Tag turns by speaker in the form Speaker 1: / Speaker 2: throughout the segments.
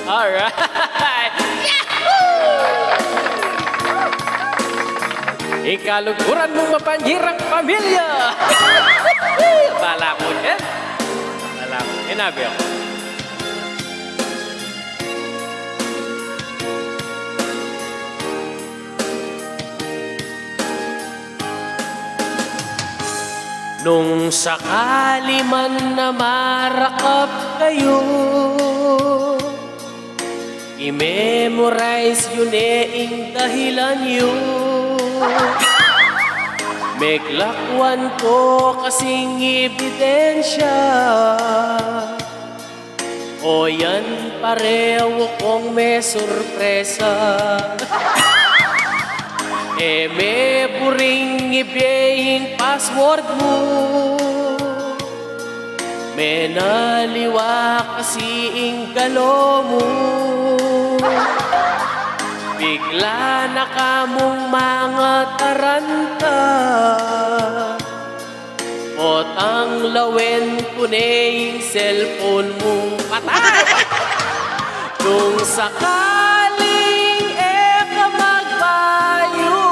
Speaker 1: Alright! Ikaluguran mong mapanghirang pamilya! Bala mo yan. Bala mo. Inabi ako. Nung sakali man na marakap kayo, i-memorize yun ing dahilan yun. Meglakwan ko kasing ebidensya, o yan pareho kong may sorpresa. May buring ibiyahing password mo, may naliwa kasing galo mo. Bigla na kamong mga taranta, o tanglawen ko na yung cellphone mong patay. Nung sakaling magbayo,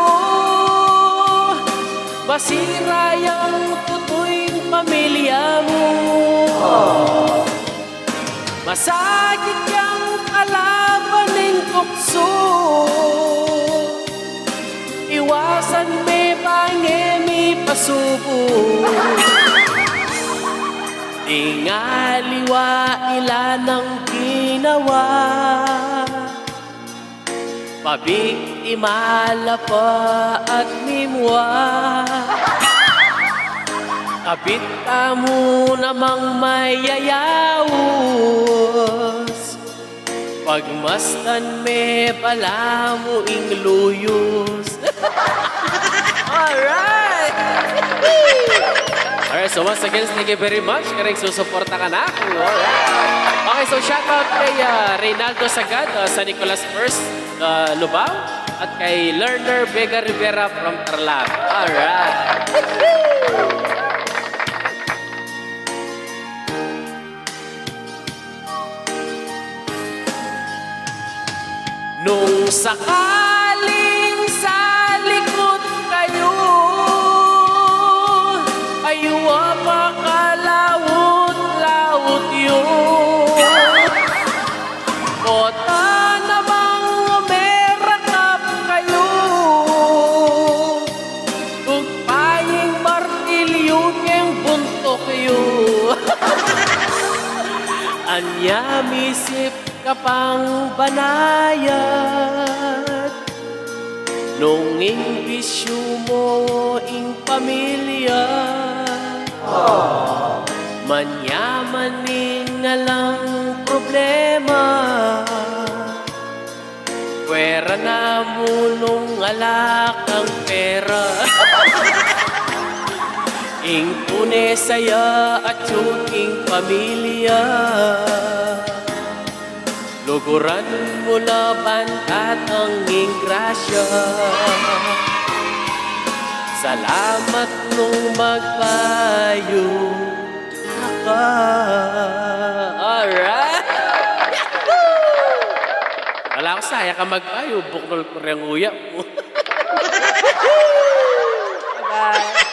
Speaker 1: masira yung tutuing pamilya mo. Masakit yung kalaban ng tukso, iwasan may pangemi pasubo. Ingaliwa ilan ang ginawa, pabiktimala pa at mimwa. Kapit ka mo namang mayayawos, pagmastan me pala mo ing luyos. Alright! Alright, so once again, thank you very much. Kareng susuporta ka na ako. Alright. Okay, so shoutout kay Reynaldo Sagad sa Nicolas First Lubao at kay Lerner Vega Rivera from Tarlac. Alright. Nung sakaling sa likod kayo, aywa pa kalawot-lawot yun. Kota namang merakap kayo, tugpaying martilyo keng buntok yun. Anya misip kapang banayad, nung ing bisyo mo ing pamilya. Manyaman ing alang problema, pwera na mo nung alak ang pera. Ing pune saya at yung ing pamilya, luguran mo laban at ang grasya. Salamat nung magpayo ka. Alright! Wala ko saya ka magpayo, buknol ko rin ang uya mo. Bye-bye!